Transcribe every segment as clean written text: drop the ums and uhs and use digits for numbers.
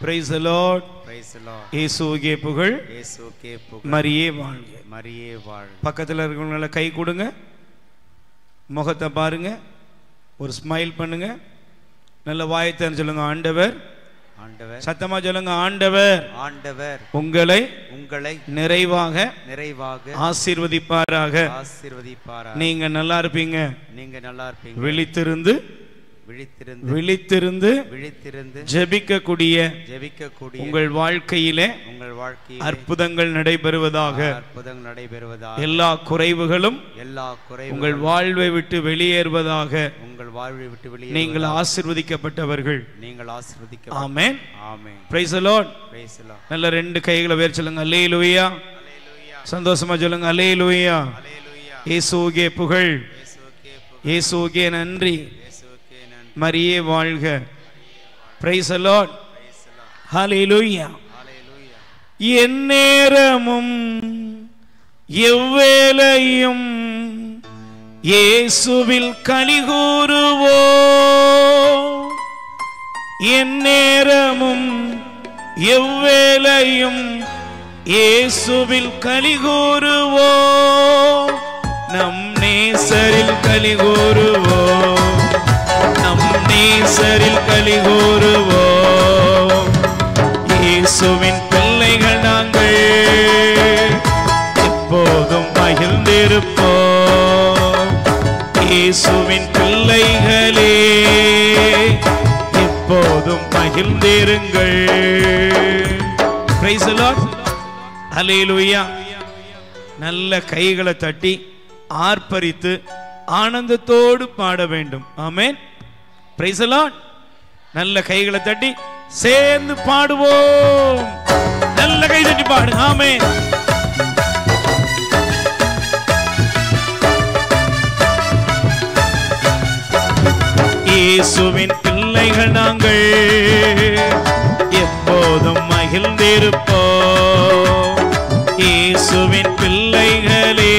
Praise the Lord. Praise the Lord. இயேசுவுக்கே புகழ். இயேசுவுக்கே புகழ். மரியே வாழ்க. மரியே வாழ்க. பக்கத்துல இருக்கவங்கள கை கொடுங்க. முகத்தை பாருங்க. ஒரு ஸ்மைல் பண்ணுங்க. நல்ல வாயை திறந்து சொல்லுங்க ஆண்டவர். ஆண்டவர். சத்தமா சொல்லுங்க ஆண்டவர். ஆண்டவர் உங்களை நிறைவாக ஆசீர்வதிப்பாராக. ஆசீர்வதிப்பாராக. நீங்க நல்லா இருப்பீங்க. நீங்க நல்லா இருப்பீங்க. விழித்திருந்து ஜெபிக்கக்கூடிய உங்கள் வாழ்க்கையிலே அற்புதங்கள் நடைபெறுவதாக. எல்லா குறைவுகளும் உங்கள் வாழ்வை விட்டு வெளியேறுவதாக. நீங்கள் ஆசீர்வதிக்கப்பட்டவர்கள். ஆமென். Praise the Lord. நல்ல ரெண்டு கைகளை உயர்த்தி சொல்லுங்க அல்லேலூயா. சந்தோஷமா சொல்லுங்க அல்லேலூயா. இயேசுவுக்கே புகழ். இயேசுவுக்கே நன்றி. மரியே வாழ்க. Praise the Lord. Hallelujah. எந்நேரமும் எவ்வேளையும் இயேசுவில் களிகூருவோம். எந்நேரமும் எவ்வேளையும் இயேசுவில் களிகூருவோம். நம் நேசரில் களிகூருவோம். நம் நேசரில் களிகூருவோம். இயேசுவின் பிள்ளைகள் நாங்கள் எப்போதும் மகிழ்ந்திருப்போம். இயேசுவின் பிள்ளைகளே எப்போதும் மகிழ்ந்திருங்கள். Praise the Lord. Hallelujah. நல்ல கைகளை தட்டி ஆர்ப்பரித்து ஆனந்தத்தோடு பாட வேண்டும். ஆமென். Praise the Lord. நல்ல கைகளை தட்டி சேர்ந்து பாடுவோம். நல்ல கை தட்டி பாடுங்க. ஆமென். இயேசுவின் பிள்ளைகள் நாங்கள் எப்போதும் மகிழ்ந்திருப்போம். இயேசுவின் பிள்ளைகளே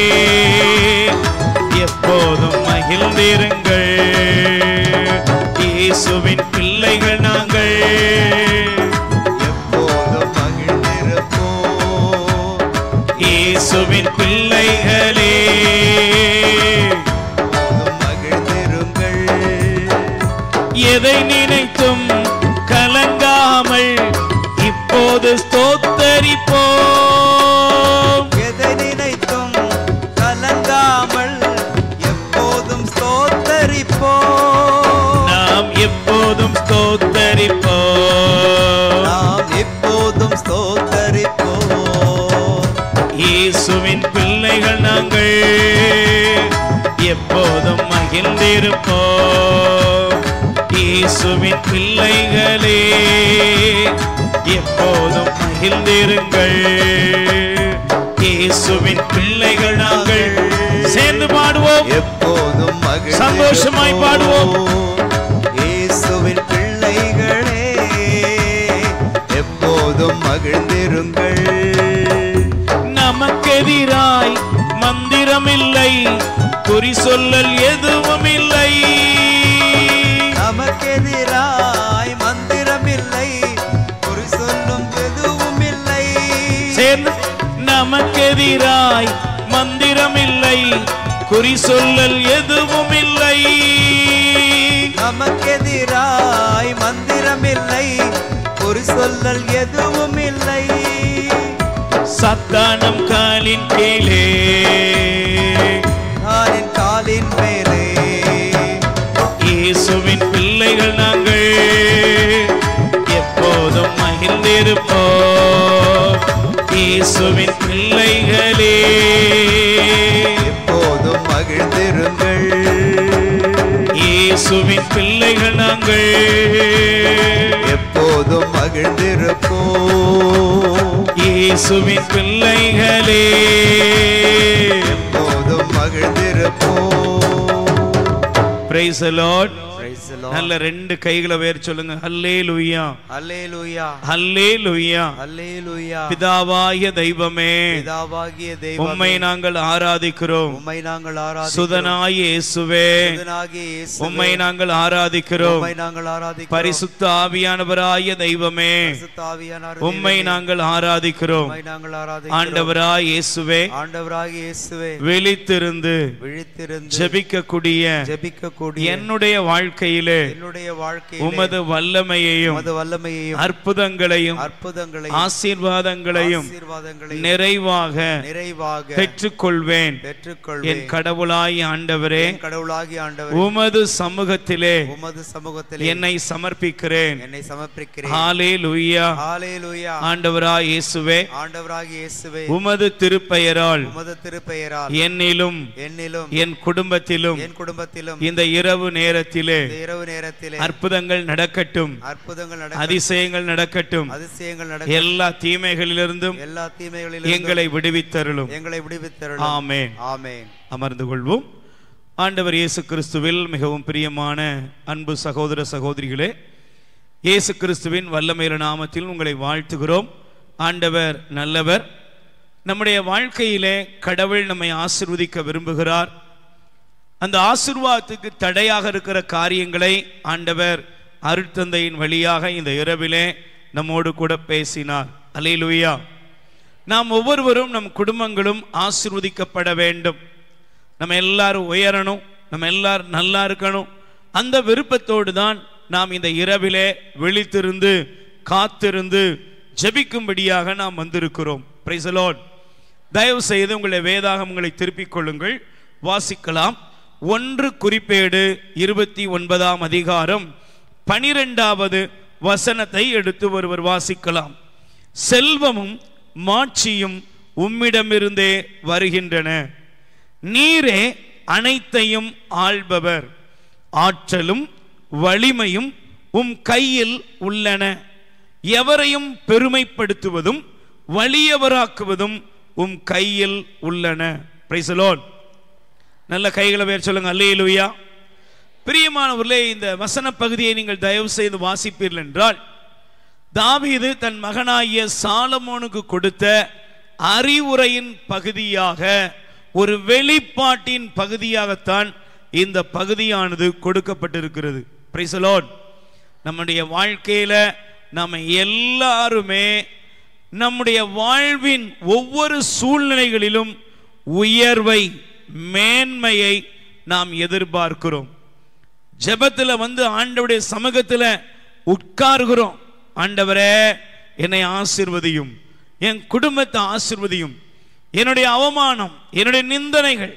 எப்போதும் மகிழ்ந்திருங்கள். இயேசுவின் பிள்ளைகள் நாங்கள் எப்போதும் மகிழ்ந்திருப்போம். இயேசுவின் பிள்ளைகளே மகிழ்ந்திருங்கள். எதை நினைத்தும் கலங்காமல் இப்போது ஸ்தோத்தரிப்போம். எதை நினைத்தும் கலங்காமல் எப்போதும் ஸ்தோத்தரிப்போம். நாம் எப்போதும் ஸ்தோத்தரிப்போம். நாம் எப்போதும் ஸ்தோத்தரிப்போம். இயேசுவின் பிள்ளைகள் நாங்கள் எப்போதும் மகிழ்ந்திருப்போம். இயேசுவின் பிள்ளைகளே எப்போதும் மகிழ்ந்திருங்கள். இயேசுவின் பிள்ளைகள் நாங்கள் சேர்ந்து பாடுவோம். எப்போதும் சந்தோஷமாய் பாடுவோம். இயேசுவின் பிள்ளைகளே எப்போதும் மகிழ்ந்திருங்கள். நமக்கெதிராய் மந்திரமில்லை, குறி சொல்லல் எதுவும் இல்லை. நமக்கெதிராய் மந்திரமில்லை, குறி சொல்லும் எதுவும் இல்லை. சேர்ந்து நமக்கெதிராய் மந்திரமில்லை, குறி சொல்லல் எதுவும் இல்லை. நமக்கெதிராய் மந்திரமில்லை, குறி சொல்லல் எதுவும் இல்லை. சத்தானம் காலின் கீழே, காலின் மேலே இயேசுவின் பிள்ளைகள் நாங்கள் எப்போதும் மகிழ்ந்திருப்போம். இயேசுவின் பிள்ளைகளே எப்போதும் மகிழ்ந்திருங்கள். இயேசுவின் பிள்ளைகள் நாங்கள் எப்போதும் மகிழ்ந்திருப்போம். இயேசுவின் பிள்ளைகளே எப்போதும் மகிழ்ந்திருப்போம். Praise the Lord. Praise the Lord. நல்ல ரெண்டு கைகளை வேர் சொல்லுங்க. ஹல்லேலூயா, Hallelujah. ஹல்லேலூயா. Hallelujah. பிதாவாகிய தெய்வமே, பிதாவாகிய தெய்வமே, உம்மை நாங்கள் ஆராதிக்கிறோம். உம்மை நாங்கள் ஆராதிக்கிறோம். சுதனாகிய இயேசுவே, சுதனாகிய இயேசுவே, உம்மை நாங்கள் ஆராதிக்கிறோம். உம்மை நாங்கள் ஆராதிக்கிறோம். பரிசுத்த ஆவியானவராகிய தெய்வமே, பரிசுத்த ஆவியானவர் உம்மை நாங்கள் ஆராதிக்கிறோம். உம்மை நாங்கள் ஆராதிக்கிறோம். ஆண்டவராய் இயேசுவே, ஆண்டவராகிய இயேசுவே, விழித்திருந்து விழித்திருந்து ஜெபிக்கக்கூடிய என்னுடைய வாழ்க்கையிலே உமது வல்லமையையும் அற்புதங்களையும் ஆசீர்வாதங்களையும் நிறைவாக பெற்றுக்கொள்வேன். என் கடவுளாகிய ஆண்டவரே, உமது சமூகத்திலே என்னை சமர்ப்பிக்கிறேன். ஹல்லேலூயா. ஆண்டவராய் இயேசுவே, உமது திருப்பெயரால் என்னிலும் என் குடும்பத்திலும் இந்த இரவு நேரத்திலே அற்புதங்கள் நடக்கட்டும், அதிசயங்கள் நடக்கட்டும். எல்லா தீமைகளிலிருந்தும் எங்களை விடுவித்தருளும். ஆமென். அமர்ந்து கொள்வோம். ஆண்டவர் இயேசு கிறிஸ்துவில் மிகவும் பிரியமான அன்பு சகோதர சகோதரிகளே, இயேசு கிறிஸ்துவின் வல்லமையுள்ள நாமத்தில் உங்களை வாழ்த்துகிறோம். ஆண்டவர் நல்லவர். நம்முடைய வாழ்க்கையிலே கடவுள் நம்மை ஆசீர்வதிக்க விரும்புகிறார். அந்த ஆசீர்வாதத்துக்கு தடையாக இருக்கிற காரியங்களை ஆண்டவர் அருட்தந்தையின் வழியாக இந்த இரவிலே நம்மோடு கூட பேசினார். அல்லேலூயா. நாம் ஒவ்வொருவரும் நம் குடும்பங்களும் ஆசீர்வதிக்கப்பட வேண்டும். நம்ம எல்லாரும் உயரணும், நம்ம எல்லாரும் நல்லா இருக்கணும். அந்த விருப்பத்தோடு தான் நாம் இந்த இரவிலே விழித்திருந்து காத்திருந்து ஜெபிக்கும்படியாக நாம் வந்திருக்கிறோம். Price the Lord. தயவு செய்து உங்களை வேதாகமங்களை திருப்பிக் கொள்ளுங்கள். வாசிக்கலாம். 1 குறிப்பேடு 29ஆம் அதிகாரம் 12வது வசனத்தை எடுத்து ஒருவர் வாசிக்கலாம். செல்வமும் மாட்சியும் உம்மிடமிருந்தே வருகின்றன, நீரே அனைத்தையும் ஆள்பவர், ஆற்றலும் வலிமையும் உம் கையில் உள்ளன, எவரையும் பெருமைப்படுத்துவதும் வலியவராக்குவதும் உம் கையில் உள்ளன. Price the Lord. நல்ல கைகளை வேர் சொல்லுங்க. அல்லேலூயா. பிரியமானவர்களே, இந்த வசன பகுதியை நீங்கள் தயவு செய்து வாசிப்பீர்கள் என்றால், தாவீது தன் மகனாகிய சாலமோனுக்கு கொடுத்த அறிவுரையின் பகுதியாக, ஒரு வெளிப்பாட்டின் பகுதியாகத்தான் இந்த பகுதியானது கொடுக்கப்பட்டிருக்கிறது. Price the Lord. நம்முடைய வாழ்க்கையில நம்ம எல்லாருமே நம்முடைய வாழ்வின் ஒவ்வொரு சூழ்நிலைகளிலும் உயர்வை, மேன்மையை நாம் எதிர்பார்க்கிறோம். ஜெபத்தில் வந்து ஆண்டவருடைய சமூகத்தில் உட்கார்கிறோம். ஆண்டவரே, என்னை ஆசீர்வதியும், என் குடும்பத்தை ஆசீர்வதியும், என்னுடைய அவமானம், என்னுடைய நிந்தனைகள்,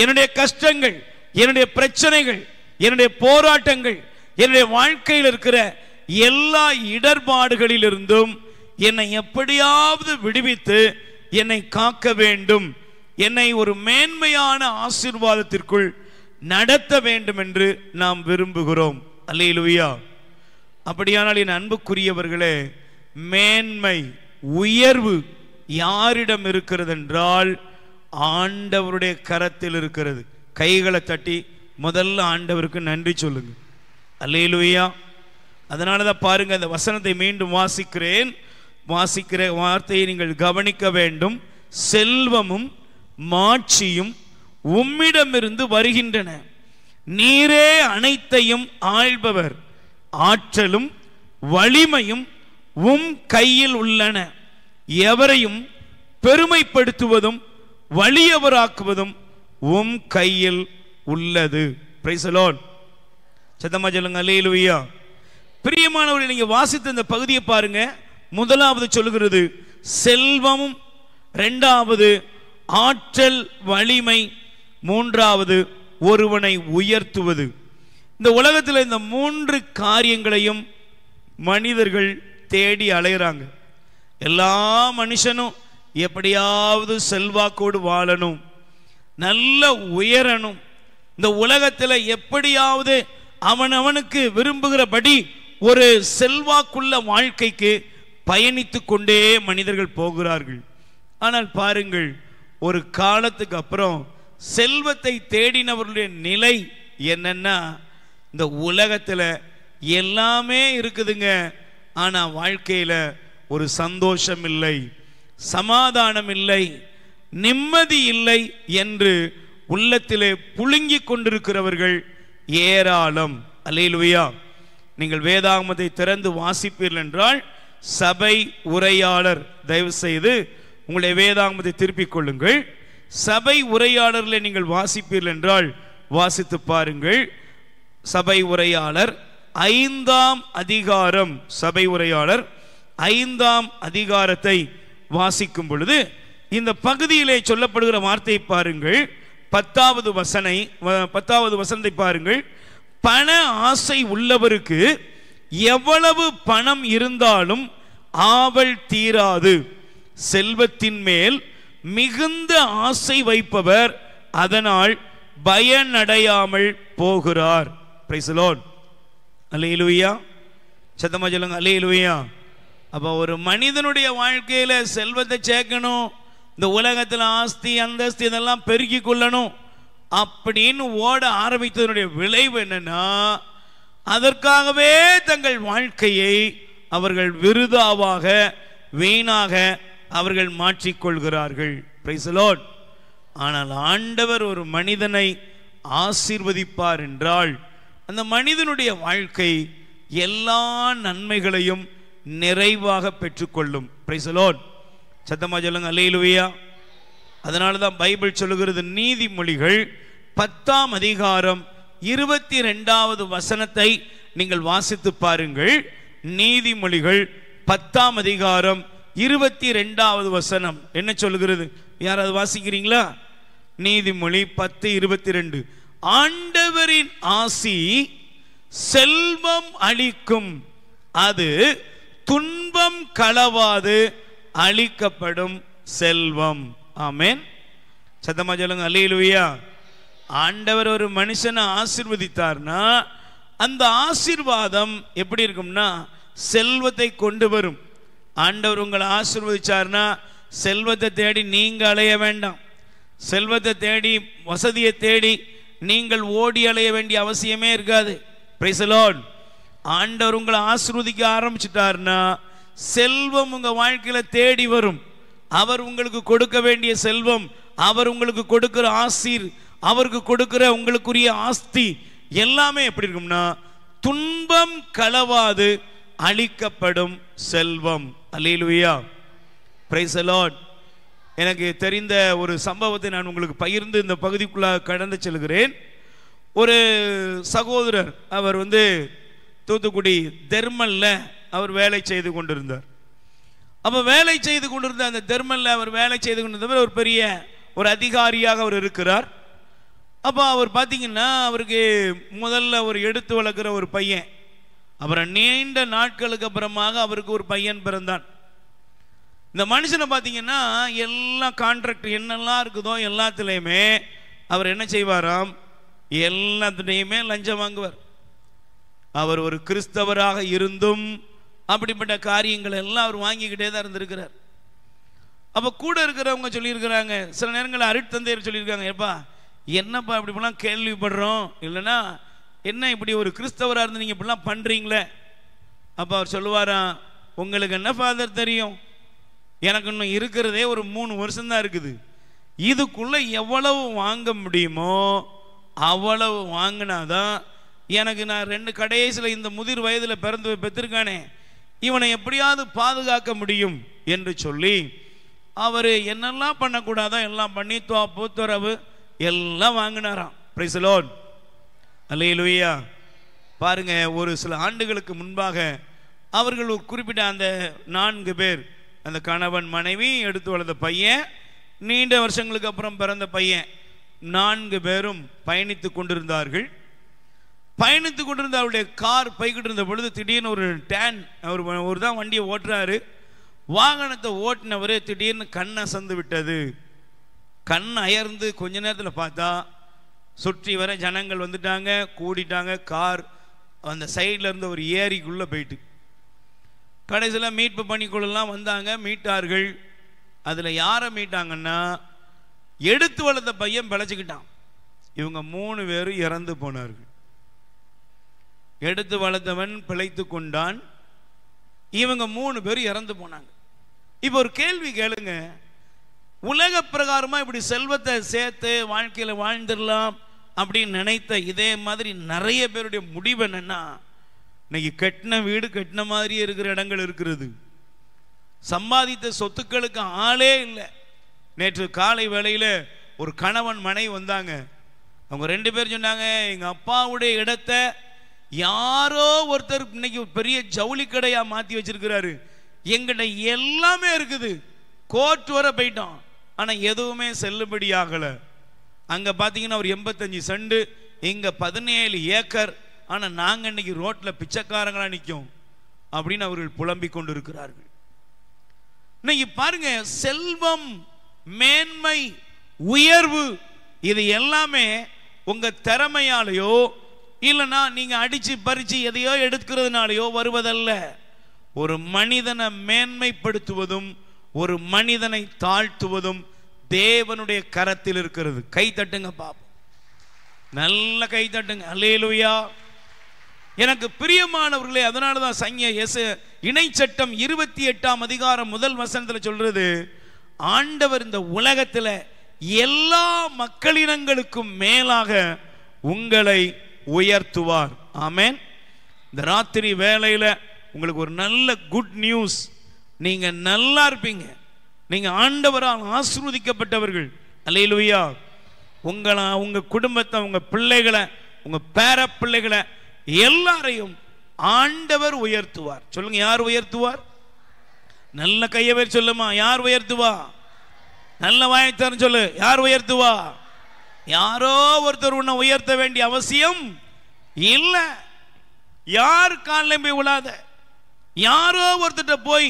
என்னுடைய கஷ்டங்கள், என்னுடைய பிரச்சனைகள், என்னுடைய போராட்டங்கள், என்னுடைய வாழ்க்கையில் இருக்கிற எல்லா இடர்பாடுகளிலிருந்தும் என்னை எப்படியாவது விடுவித்து என்னை காக்க வேண்டும், என்னை ஒரு மேன்மையான ஆசீர்வாதத்திற்குள் நடத்த வேண்டும் என்று நாம் விரும்புகிறோம். அல்லேலூயா. அப்படியானால் என் அன்புக்குரியவர்களே, மேன்மை, உயர்வு யாரிடம் இருக்கிறது என்றால் ஆண்டவருடைய கரத்தில் இருக்கிறது. கைகளை தட்டி முதல்ல ஆண்டவருக்கு நன்றி சொல்லுங்க. அல்லேலூயா. அதனால தான் பாருங்க, இந்த வசனத்தை மீண்டும் வாசிக்கிறேன். வாசிக்கிற வார்த்தையை நீங்கள் கவனிக்க வேண்டும். செல்வமும் மாட்சியும் உம்மிடமிருந்து வருகின்றன, நீரே அனைத்தையும் ஆள்பவர், ஆற்றலும் வலிமையும் உம் கையில் உள்ளன, எவரையும் பெருமைப்படுத்துவதும் வலியவராக்குவதும் உம் கையில் உள்ளது. Price the Lord. சத்தமா சொல்லுங்க. அல்லேலூயா. பிரியமானவர்களே, நீங்க வாசித்த இந்த பகுதியை பாருங்க. முதலாவது சொல்லுகிறது செல்வமும், இரண்டாவது ஆற்றல் வலிமை, மூன்றாவது ஒருவனை உயர்த்துவது. இந்த உலகத்தில் இந்த மூன்று காரியங்களையும் மனிதர்கள் தேடி அலைகிறாங்க. எல்லா மனுஷனும் எப்படியாவது செல்வாக்கோடு வாழணும், நல்ல உயரணும், இந்த உலகத்தில் எப்படியாவது அவனவனுக்கு விரும்புகிறபடி ஒரு செல்வாக்குள்ள வாழ்க்கைக்கு பயணித்து கொண்டே மனிதர்கள் போகிறார்கள். ஆனால் பாருங்கள், ஒரு காலத்துக்கு அப்புறம் செல்வத்தை தேடினவர்களுடைய நிலை என்னன்னா, இந்த உலகத்தில் எல்லாமே இருக்குதுங்க, ஆனால் வாழ்க்கையில் ஒரு சந்தோஷம் இல்லை, சமாதானம் இல்லை, நிம்மதி இல்லை என்று உள்ளத்திலே புழுங்கிக் கொண்டிருக்கிறவர்கள் ஏராளம். அல்லேலூயா. நீங்கள் வேதாகமத்தை திறந்து வாசிப்பீர்கள் என்றால் சபை உரையாளர், தயவு செய்து உங்களுடைய வேதாகமத்தை திருப்பிக் கொள்ளுங்கள். சபை உரையாளர்களை நீங்கள் வாசிப்பீர்கள் என்றால் வாசித்து பாருங்கள். சபை உரையாளர் 5ஆம் அதிகாரம், சபை உரையாளர் 5ஆம் அதிகாரத்தை வாசிக்கும் பொழுது இந்த பகுதியிலே சொல்லப்படுகிற வார்த்தையை பாருங்கள். 10வது வசனத்தை பாருங்கள். பண ஆசை உள்ளவருக்கு எவ்வளவு பணம் இருந்தாலும் ஆவல் தீராது, செல்வத்தின் மேல் மிகுந்த ஆசை வைப்பவர் அதனால் பயனடையாமல் போகிறார். Praise the Lord. அல்லேலூயா. சத்தமா சொல்லுங்க அல்லேலூயா. அப்போ ஒரு மனிதனுடைய வாழ்க்கையில செல்வத்தை சேர்க்கணும், இந்த உலகத்தில் ஆஸ்தி அந்தஸ்து இதெல்லாம் பெருக்கி கொள்ளணும் அப்படின்னு ஓட ஆரம்பித்ததனுடைய விளைவு என்னன்னா, அதற்காகவே தங்கள் வாழ்க்கையை அவர்கள் விருதாவாக வீணாக அவர்கள் மாற்றிக்கொள்கிறார்கள். Price the Lord. ஆனால் ஆண்டவர் ஒரு மனிதனை ஆசீர்வதிப்பார் என்றால் அந்த மனிதனுடைய வாழ்க்கை எல்லா நன்மைகளையும் நிறைவாக பெற்றுக்கொள்ளும். Price the Lord. சத்தமா சொல்லுங்க அல்லேலூயா. அதனால தான் பைபிள் சொல்லுகிறது, நீதிமொழிகள் 10ஆம் அதிகாரம் 22வது வசனத்தை நீங்கள் வாசித்து பாருங்கள். நீதிமொழிகள் 10ஆம் அதிகாரம் 22வது வசனம் என்ன சொல்லுகிறது? யாராவது வாசிக்கிறீங்களா? நீதிமொழி 10:22. ஆண்டவரின் ஆசி செல்வம் அளிக்கும், அது துன்பம் களவாது அளிக்கப்படும் செல்வம். ஆமென். சத்தமா சொல்லுங்க அல்லேலூயா. ஆண்டவர் ஒரு மனுஷனை ஆசீர்வதித்தார்னா அந்த ஆசீர்வாதம் எப்படி இருக்கும்னா செல்வத்தை கொண்டு வரும். ஆண்டவர் உங்களை ஆசீர்வதிச்சார்னா செல்வத்தை தேடி நீங்க அலைய வேண்டாம், செல்வத்தை தேடி வசதியை தேடி நீங்கள் ஓடி அலைய வேண்டிய அவசியமே இருக்காது. Price the Lord. ஆண்டவர் உங்களை ஆசீர்வதிக்க ஆரம்பிச்சிட்டார்னா செல்வம் உங்க வாழ்க்கையில தேடி வரும். அவர் உங்களுக்கு கொடுக்க வேண்டிய செல்வம், அவர் உங்களுக்கு கொடுக்கிற ஆசீர், அவருக்கு கொடுக்கிற உங்களுக்குரிய ஆஸ்தி எல்லாமே எப்படி இருக்கும்னா துன்பம் களவாது அளிக்கப்படும் செல்வம். அல்லேலூயா. Praise the Lord. எனக்கு தெரிந்த ஒரு சம்பவத்தை நான் உங்களுக்கு பகிர்ந்து இந்த பகுதிக்குள்ளாக கடந்து செல்கிறேன். ஒரு சகோதரர், அவர் தூத்துக்குடி தெர்மல்ல அவர் வேலை செய்து கொண்டிருந்தார். அப்போ வேலை செய்து கொண்டிருந்த அந்த தெர்மல்ல அவர் வேலை செய்து கொண்டிருந்தவர் ஒரு பெரிய ஒரு அதிகாரியாக அவர் இருக்கிறார். அப்போ அவர் பார்த்தீங்கன்னா அவருக்கு முதல்ல ஒரு எடுத்து வளர்க்குற ஒரு பையன், அப்புறம் நீண்ட நாட்களுக்கு அப்புறமாக அவருக்கு ஒரு பையன் பிறந்தான். இந்த மனுஷனை பார்த்தீங்கன்னா எல்லா கான்ட்ராக்ட் என்னெல்லாம் இருக்குதோ எல்லாத்துலேயுமே அவர் என்ன செய்வாராம், எல்லாத்துலேயுமே லஞ்சம் வாங்குவார். அவர் ஒரு கிறிஸ்தவராக இருந்தும் அப்படிப்பட்ட காரியங்கள் எல்லாம் அவர் வாங்கிக்கிட்டே தான் இருந்திருக்கிறார். அப்போ கூட இருக்கிறவங்க சொல்லியிருக்கிறாங்க, சில நேரங்களில் அருட்தந்தையர் சொல்லியிருக்காங்க, ஏப்பா என்னப்பா இப்படிலாம் கேள்விப்படுறோம், இல்லைன்னா என்ன இப்படி ஒரு கிறிஸ்தவராக இருந்து நீங்கள் இப்படிலாம் பண்ணுறீங்களே. அப்போ அவர் சொல்லுவாராம், உங்களுக்கு என்ன ஃபாதர் தெரியும், எனக்கு இன்னும் இருக்கிறதே ஒரு 3 வருஷம்தான் இருக்குது, இதுக்குள்ளே எவ்வளவு வாங்க முடியுமோ அவ்வளவு வாங்கினாதான் எனக்கு நான் 2 கடைசியில் இந்த முதிர் வயதில் பிறந்து பெற்றிருக்கானே இவனை எப்படியாவது பாதுகாக்க முடியும் என்று சொல்லி அவர் என்னெல்லாம் பண்ணக்கூடாதோ எல்லாம் பண்ணி பூத்துறவு எல்லாம் வாங்கினாராம். Price the Lord. அல்லேலூயா. பாருங்க, ஒரு சில ஆண்டுகளுக்கு முன்பாக அவர்கள் ஒரு குறிப்பிட்ட அந்த 4 பேர், அந்த கணவன் மனைவி எடுத்து வளர்ந்த பையன், நீண்ட வருஷங்களுக்கு அப்புறம் பிறந்த பையன், 4 பேரும் பயணித்து கொண்டிருந்தார்கள். பயணித்து கொண்டிருந்த அவருடைய கார் போய்கிட்டு இருந்த பொழுது திடீர்னு ஒரு அவர் தான் வண்டியை ஓட்டுறாரு. வாகனத்தை ஓட்டினவர் திடீர்னு கண் அசந்து விட்டது. கண் அயர்ந்து கொஞ்ச நேரத்தில் பார்த்தா சுற்றி வர ஜனங்கள் வந்துட்டாங்க, கூடிட்டாங்க. கார் அந்த சைடில் இருந்த ஒரு ஏரிக்குள்ளே போயிட்டு கடைசியில் மீட்பு பணிக்குள்ளெல்லாம் வந்தாங்க, மீட்டார்கள். அதில் யாரை மீட்டாங்கன்னா எடுத்து வளர்ந்த பையன் பிழைச்சிக்கிட்டான். இவங்க 3 பேரும் இறந்து போனார்கள். எடுத்து வளர்த்தவன் பிழைத்து கொண்டான். இவங்க 3 பேர் இறந்து போனாங்க. இப்போ ஒரு கேள்வி கேளுங்க, உலக பிரகாரமா இப்படி செல்வத்தை சேர்த்து வாழ்க்கையில வாழ்ந்துடலாம் அப்படின்னு நினைத்த இதே மாதிரி நிறைய பேருடைய முடிவு என்னன்னா, இன்னைக்கு கட்டின வீடு கட்டின மாதிரியே இருக்கிற இடங்கள் இருக்கிறது. சம்பாதித்த சொத்துக்களுக்கு ஆளே இல்லை. நேற்று காலை வேளையில ஒரு கணவன் மனைவி வந்தாங்க. அவங்க 2 பேர் சொன்னாங்க, எங்க அப்பாவுடைய இடத்தை யாரோ ஒருத்தர் இன்னைக்கு பெரிய ஜவுளி கடையா மாத்தி வச்சிருக்கிறாரு, எங்கிட்ட எல்லாமே இருக்குது, கோர்ட் வர போயிட்டோம், ஆனா எதுவுமே செல்லுபடி ஆகல. அங்க பாத்தீங்கன்னா ஒரு 85 சென்ட், இங்க 17 ஏக்கர், ஆனா நாங்க இன்னைக்கு ரோட்ல பிச்சைக்காரங்களா நிற்கும் அப்படின்னு அவர்கள் புலம்பிக் கொண்டு இருக்கிறார்கள். இன்னைக்கு பாருங்க, செல்வம், மேன்மை, உயர்வு, இது எல்லாமே உங்க திறமையாலேயோ இல்லைன்னா நீங்க அடிச்சு பறிச்சு எதையோ எடுக்கிறதுனாலையோ வருவதல்ல. ஒரு மனிதனை மேன்மைப்படுத்துவதும் ஒரு மனிதனை தாழ்த்துவதும் தேவனுடைய கரத்தில் இருக்கிறது. கை தட்டுங்க பாப்போம், நல்ல கை தட்டுங்க. அல்லேலூயா. எனக்கு பிரியமானவர்களே, அதனாலதான் இணைச்சட்டம் 28ஆம் அதிகாரம் 1 வசனத்தில் சொல்றது, ஆண்டவர் இந்த உலகத்துல எல்லா மக்களினங்களுக்கும் மேலாக உங்களை உயர்த்துவார். ஆமென். இந்த ராத்திரி வேளையில உங்களுக்கு ஒரு நல்ல குட் நியூஸ், நீங்க நல்லா இருப்பீங்க, நீங்க ஆண்டவரால் ஆசீர்வதிக்கப்பட்டவர்கள். அல்லேலூயா. உங்க குடும்பத்தை, உங்க பிள்ளைகளை, உங்க பேர பிள்ளைகளை எல்லாரையும் ஆண்டவர் உயர்த்துவார். சொல்லுங்க, யார் உயர்த்துவார்? நல்ல கையை சொல்லுமா, யார் உயர்த்துவா? நல்ல வாய்த்தார் சொல்லு, யார் உயர்த்துவா? யாரோ ஒருத்தர் உன்னை உயர்த்த வேண்டிய அவசியம் இல்ல. யார் காலில் போய் விழாத, யாரோ ஒருத்தட்ட போய்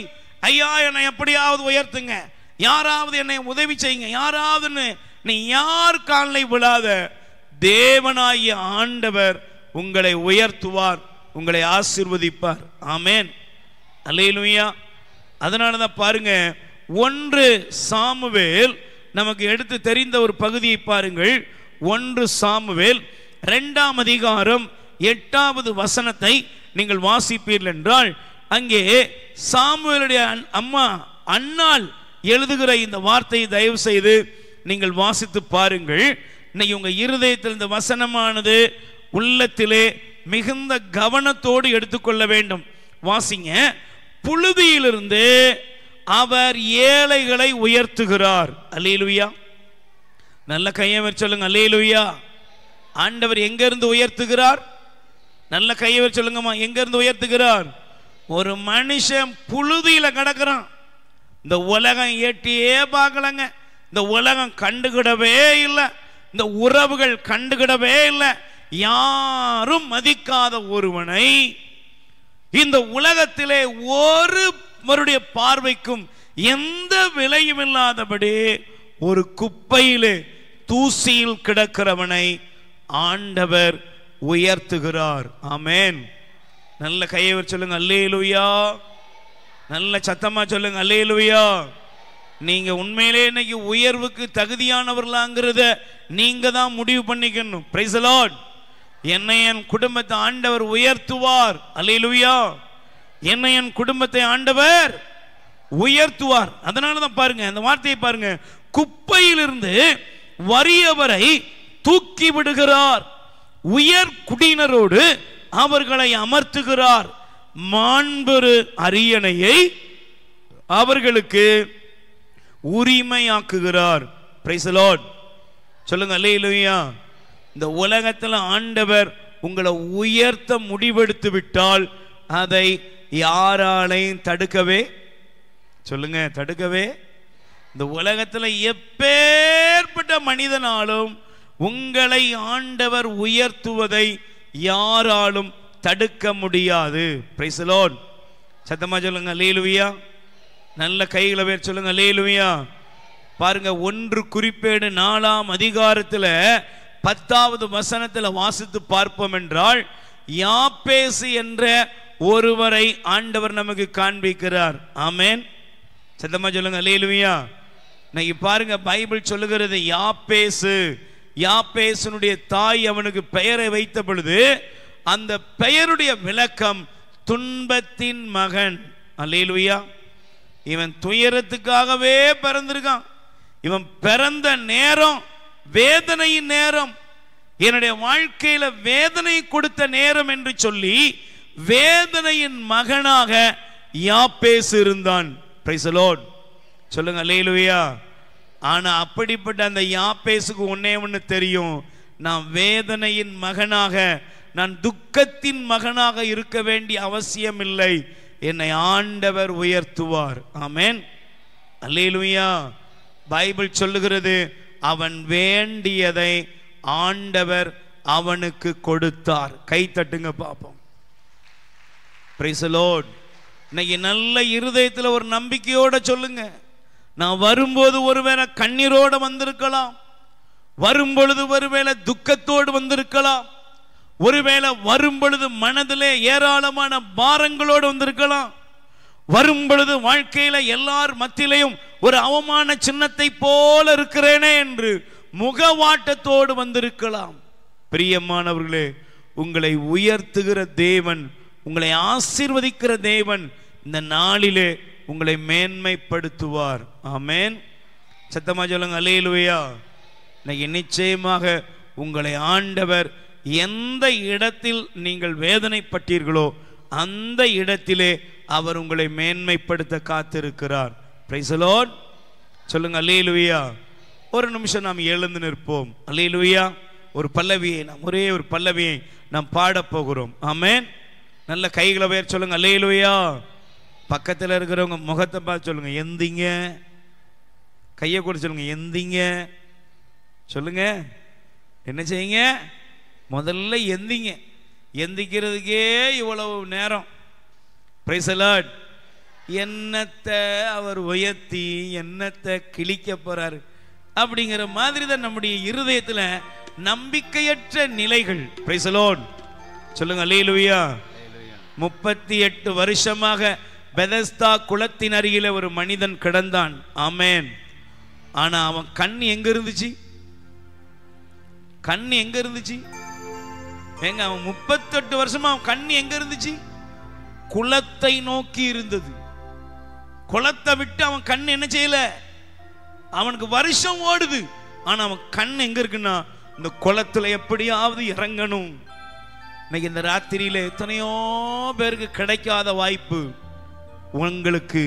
ஐயா என்னை எப்படியாவது உயர்த்துங்க, யாராவது என்னை உதவி செய்யுங்க, யாராவது நீ யார் காலில் விழாத. தேவனாகிய ஆண்டவர் உங்களை உயர்த்துவார், உங்களை ஆசீர்வதிப்பார். ஆமென். அல்லேலூயா. அதனாலதான் பாருங்க, 1 சாமுவேல் நமக்கு எடுத்து தெரிந்த ஒரு பகுதியை பாருங்கள். 1 சாமுவேல் 2ஆம் அதிகாரம் 8வது வசனத்தை நீங்கள் வாசிப்பீர்கள் என்றால், அங்கே சாமுவேலுடைய அம்மா அன்னாள் எழுதுகிற இந்த வார்த்தையை தயவு செய்து நீங்கள் வாசித்து பாருங்கள். இன்னைக்கு உங்க இருதயத்தில் இந்த வசனமானது உள்ளத்திலே மிகுந்த கவனத்தோடு எடுத்துக்கொள்ள வேண்டும். வாசிங்க. புழுதியிலிருந்து அவர் ஏழைகளை உயர்த்துகிறார். அல்லேலூயா. நல்ல கையை சொல்லுங்க, அல்லேலூயா. ஆண்டவர் எங்க இருந்து உயர்த்துகிறார்? நல்ல கையை சொல்லுங்கம்மா, எங்க இருந்து உயர்த்துகிறார்? ஒரு மனுஷன் புழுதியில கிடக்கிறான், இந்த உலகம் எட்டியே பார்க்கலங்க, இந்த உலகம் கண்டுகிடவே இல்லை, இந்த உறவுகள் கண்டுகிடவே இல்லை, யாரும் மதிக்காத ஒருவனை இந்த உலகத்திலே ஒருவருடைய பார்வைக்கும் எந்த விலையும் இல்லாதபடி ஒரு குப்பையிலே தூசியில் கிடக்கிறவனை ஆண்டவர் உயர்த்துகிறார். ஆமென். நல்ல கையை சொல்லுங்க, அல்லேலூயா. நல்ல சத்தமா சொல்லுங்க, அல்லேலூயா. நீங்க உண்மையிலே இன்னைக்கு உயர்வுக்கு தகுதியானவர்களாங்கிறத நீங்க தான் முடிவு பண்ணிக்கணும். Price the Lord. என்னை என் குடும்பத்தை ஆண்டவர் உயர்த்துவார். அல்லேலூயா. என்னை என் குடும்பத்தை ஆண்டவர் உயர்த்துவார். அதனாலதான் பாருங்க, அந்த வார்த்தையை பாருங்க, குப்பையிலிருந்து வறியவரை தூக்கி விடுகிறார், உயர் குடியினரோடு அவர்களை அமர்த்துகிறார், மாண்பெரு அரியணையை அவர்களுக்கு உரிமையாக்குகிறார். Price the Lord. சொல்லுங்க, அல்லேலூயா. இந்த உலகத்தில் ஆண்டவர் உங்களை உயர்த்த முடிவெடுத்து விட்டால் அதை யாராலையும் தடுக்கவே, சொல்லுங்க, தடுக்கவே. இந்த உலகத்தில் எப்பேற்பட்ட மனிதனாலும் உங்களை ஆண்டவர் உயர்த்துவதை யாராலும் தடுக்க முடியாது. Price the Lord. சத்தமா சொல்லுங்க, அல்லேலூயா. நல்ல கைகளை பேர் சொல்லுங்க, அல்லேலூயா. பாருங்க, 1 குறிப்பேடு 4ஆம் அதிகாரத்தில் 10வது வசனத்தில் வாசித்து பார்ப்போம் என்றால், யாப்பேசு என்ற ஒருவரை ஆண்டவர் நமக்கு காண்பிக்கிறார். ஆமென். சத்தமா சொல்லுங்க, அல்லேலூயா. இன்னைக்கு பாருங்க, பைபிள் சொல்லுகிறது யாப்பேசு, யாப்பேசனுடைய தாய் அவனுக்கு பெயரை வைத்த பொழுது அந்த பெயருடைய விளக்கம் துன்பத்தின் மகன். அல்லேலூயா. இவன் துயரத்துக்காகவே பிறந்திருக்கான். இவன் பிறந்த நேரம் வேதனையின் நேரம், என்னுடைய வாழ்க்கையில வேதனை கொடுத்த நேரம் என்று சொல்லி வேதனையின் மகனாக யாப்பேசு இருந்தான். Price the Lord. சொல்லுங்க அல்லேலூயா. ஆனா அப்படிப்பட்ட அந்த யாப்பேசுக்கு ஒன்னே ஒன்று தெரியும், நான் வேதனையின் மகனாக, நான் துக்கத்தின் மகனாக இருக்க வேண்டிய அவசியம் இல்லை, என்னை ஆண்டவர் உயர்த்துவார். ஆமென். அல்லேலூயா. பைபிள் சொல்லுகிறது, அவன் வேண்டியதை ஆண்டவர் அவனுக்கு கொடுத்தார். கை தட்டுங்க பாப்போம். Price the Lord. இன்னைக்கு நல்ல இருதயத்தில் ஒரு நம்பிக்கையோட சொல்லுங்க, நான் வரும்போது ஒருவேளை கண்ணீரோடு வந்திருக்கலாம், வரும்பொழுது ஒருவேளை துக்கத்தோடு வந்திருக்கலாம், ஒருவேளை வரும்பொழுது மனதிலே ஏராளமான பாரங்களோடு வந்திருக்கலாம், வரும்பொழுது வாழ்க்கையில எல்லார் மத்தியிலையும் ஒரு அவமான சின்னத்தை போல இருக்கிறேனே என்று முகவாட்டத்தோடு வந்திருக்கலாம். பிரியமானவர்களே, உங்களை உயர்த்துகிற தேவன், உங்களை ஆசீர்வதிக்கிற தேவன் இந்த நாளிலே உங்களை மேன்மைப்படுத்துவார். ஆமென். சத்தமா சொல்லுங்க அல்லேலூயா. இன்னைக்கு நிச்சயமாக உங்களை ஆண்டவர் எந்த இடத்தில் நீங்கள் வேதனைப்பட்டீர்களோ அந்த இடத்திலே அவர் உங்களை மேன்மைப்படுத்த காத்திருக்கிறார். Price the Lord. சொல்லுங்க அல்லேலூயா. ஒரு நிமிஷம் நாம் எழுந்து நிற்போம். அல்லேலூயா. ஒரு பல்லவியை நாம், ஒரே ஒரு பல்லவியை நாம் பாடப் போகிறோம். ஆமென். நல்ல கைகளை உயர்த்தி சொல்லுங்க அல்லேலூயா. பக்கத்தில் இருக்கிறவங்க முகத்தை பார்த்து சொல்லுங்க எந்திங்க. கையை கூட சொல்லுங்க எந்திங்க. சொல்லுங்க என்ன செய்யுங்க? முதல்ல எந்திங்க. எந்திக்கிறதுக்கே இவ்வளவு நேரம். Price the Lord. என்னத்தை அவர் உயர்த்தி என்னத்தை கிழிக்க போறாரு அப்படிங்கிற மாதிரி தான் நம்முடைய இருதயத்தில் நம்பிக்கையற்ற நிலைகள். Price the Lord. சொல்லுங்க அல்லேலூயா. 38 வருஷமாக பெதஸ்தா குளத்தின் அருகில ஒரு மனிதன் கிடந்தான். ஆமென். ஆனா அவன் கண் எங்க இருந்துச்சு? கண் எங்க இருந்துச்சு? ஏங்க, அவன் 38 வருஷமா அவன் கண் எங்க இருந்துச்சு? குளத்தை நோக்கி இருந்தது. குளத்தை விட்டு அவன் கண் என்ன செய்யல? அவனுக்கு வருஷம் ஓடுது. ஆனா அவன் கண் எங்க இருக்குன்னா இந்த குளத்துல எப்படியாவது இறங்கணும். இன்னைக்கு இந்த ராத்திரியில எத்தனையோ பேருக்கு கிடைக்காத வாய்ப்பு உங்களுக்கு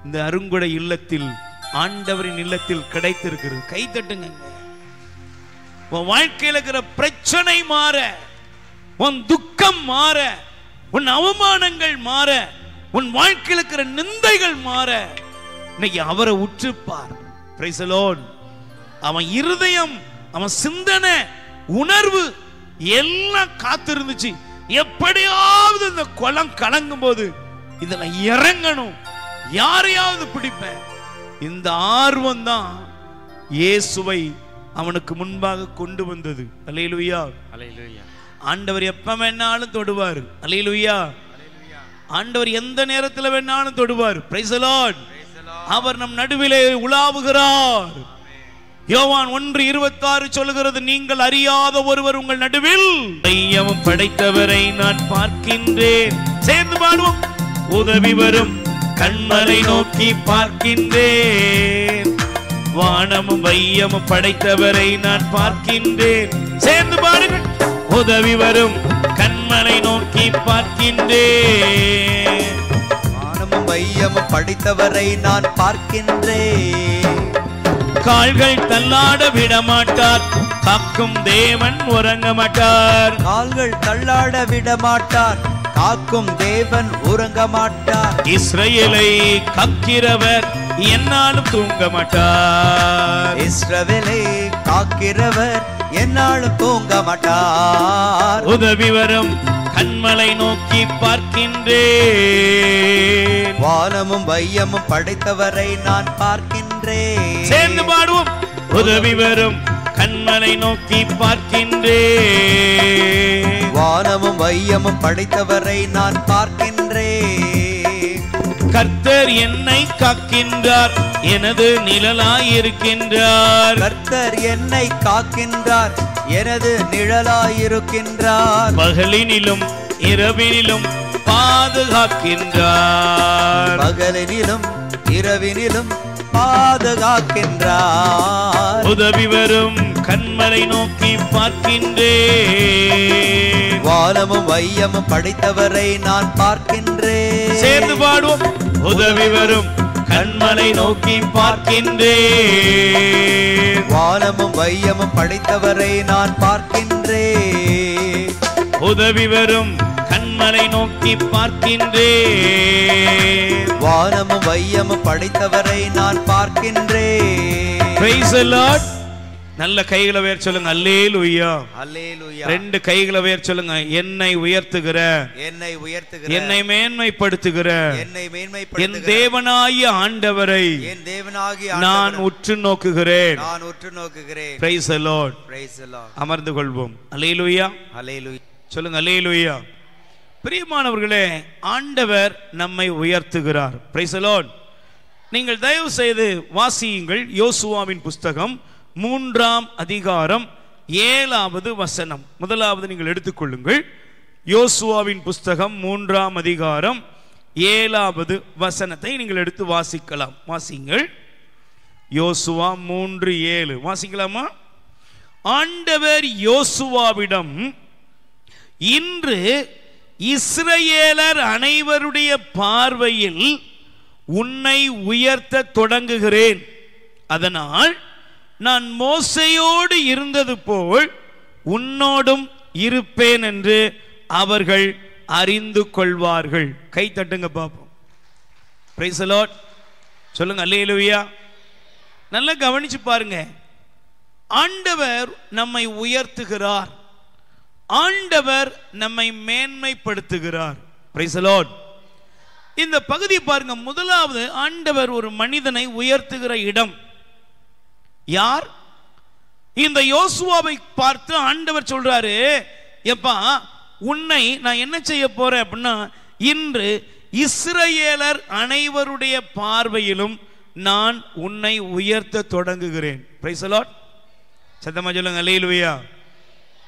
இந்த அருங்குடை இல்லத்தில், ஆண்டவரின் இல்லத்தில் கிடைத்திருக்கிறது. கை தட்டுங்க. உன் வாழ்க்கையில் இருக்கிற பிரச்சனை மாற, உன் துக்கம் மாற, உன் அவமானங்கள் மாற, உன் வாழ்க்கையில் இருக்கிற நிந்தைகள் மாற இன்னைக்கு அவரை உற்றுப்பார். Price the Lord. அவன் இருதயம், அவன் சிந்தனை, உணர்வு எல்லாம் காத்திருந்துச்சு. எப்படியாவது இந்த குளம் கலங்கும் போது இதுல இறங்கணும், யாரையாவது பிடிப்பேன். இந்த ஆர்வம் தான் இயேசுவை அவனுக்கு முன்பாக கொண்டு வந்தது. அல்லேலூயா. அல்லேலூயா. ஆண்டவர் எப்ப வேணாலும் தொடுவார். அல்லேலூயா. ஆண்டவர் எந்த நேரத்தில் வேணாலும் தொடுவார். Price the Lord. அவர் நம் நடுவிலே உலாவுகிறார். யோவான் 1:26 சொல்லுகிறது, நீங்கள் அறியாத ஒருவர் உங்கள் நடுவில் ஐயமும் படைத்தவரை நான் பார்க்கின்றேன். சேர்ந்து பாடுவோம். உதவி வரும் கண்மலை நோக்கி பார்க்கின்றேன், வானமும் வையமும் படைத்தவரை நான் பார்க்கின்றேன். சேர்ந்து பாடுங்கள். உதவி வரும் கண்மலை நோக்கி பார்க்கின்றேன், வானமும் வையமும் படைத்தவரை நான் பார்க்கின்றேன். கால்கள் தள்ளாட விடமாட்டார், காக்கும் தேவன் உறங்க மாட்டார். கால்கள் தள்ளாட விடமாட்டார், காக்கும் தேவன் உறங்க மாட்டார். இஸ்ரவேலை காக்கிறவர் என்னாலும் தூங்க மாட்டார். இஸ்ரவேலை காக்கிறவர் என்னாலும் தூங்க மாட்டார். உதவி வரும் கண்மலை நோக்கி பார்க்கின்றேன், வானமும் வையமும் படைத்தவரை நான் பார்க்கின்றேன். சேர்ந்து பாடுவோம். உதவி வரும் கண்மலை நோக்கி பார்க்கின்றேன், வானமும் வையமும் படைத்தவரை நான் பார்க்கின்றேன். கர்த்தர் என்னை காக்கின்றார், எனது நிழலாயிருக்கின்றார். கர்த்தர் என்னை காக்கின்றார், எனது நிழலாயிருக்கின்றார். பகலினிலும் இரவினிலும் பாதுகாக்கின்றார். பகலினிலும் இரவினிலும் பாதுகாக்கின்றார். உதவி வரும் கண்மலை நோக்கி பார்க்கின்றேன். வானமும் வையமும் படைத்தவரை நான் பார்க்கின்றேன். சேர்ந்து பாடுவோம். உதவி வரும் கண்மலை நோக்கி பார்க்கின்றேன். வானமும் வையமும் படைத்தவரை நான் பார்க்கின்றேன். உதவி வரும் கண்மலை நோக்கி பார்க்கின்றேன். வானமும் வையமும் படைத்தவரை நான் பார்க்கின்றேன். Praise the Lord. நல்ல கைகளை உயர்த்தி சொல்லுங்க. அல்லேலூயா. அல்லேலூயா. ரெண்டு கைகளை உயர்த்தி சொல்லுங்க. என்னை உயர்த்துகிற, என்னை உயர்த்துகிற, என்னை மேன்மைப்படுத்துகிற, என்னை மேன்மைப்படுத்துகிற என் தேவனாகிய ஆண்டவரை என் தேவனாகிய நான் உற்று நோக்குகிறேன். நான் உற்று நோக்குகிறேன். Praise the Lord. Praise the Lord. அமர்ந்து கொள்வோம். அல்லேலூயா. அல்லேலூயா. சொல்லுங்க. அல்லேலூயா. பிரியமானவர்களே, ஆண்டவர் நம்மை உயர்த்துகிறார். Praise the Lord. நீங்கள் தயவு செய்து வாசியுங்கள். யோசுவாவின் புஸ்தகம் 3ஆம் அதிகாரம் 7வது வசனம். முதலாவது நீங்கள் எடுத்துக்கொள்ளுங்கள். யோசுவாவின் புஸ்தகம் 3ஆம் அதிகாரம் 7வது வசனத்தை நீங்கள் எடுத்து வாசிக்கலாம். வாசிங்கள். யோசுவா 3:7 வாசிக்கலாமா? ஆண்டவர் யோசுவாவிடம், இன்று இஸ்ரவேலர் அனைவருடைய பார்வையில் உன்னை உயர்த்த தொடங்குகிறேன். அதனால் நான் மோசேயோடு இருந்தது போல் உன்னோடும் இருப்பேன் என்று அவர்கள் அறிந்து கொள்வார்கள். கை தட்டுங்க பாப்போம். Price the Lord. சொல்லுங்க. அல்லேலூயா. நல்லா கவனிச்சு பாருங்க. ஆண்டவர் நம்மை உயர்த்துகிறார். ஆண்டவர் நம்மை மேன்மைப்படுத்துகிறார். Price the Lord. இந்த பகுதி பாருங்க. முதலாவது, ஆண்டவர் ஒரு மனிதனை உயர்த்துகிற இடம். யார்? இந்த யோசுவாவை பார்த்து ஆண்டவர் சொல்றாரு, எப்பா உன்னை நான் என்ன செய்ய போறேன் அப்படின்னா, இன்று இஸ்ரவேலர் அனைவருடைய பார்வையிலும் நான் உன்னை உயர்த்த தொடங்குகிறேன். Price the Lord. சத்தமா சொல்லுங்க. அல்லேலூயா.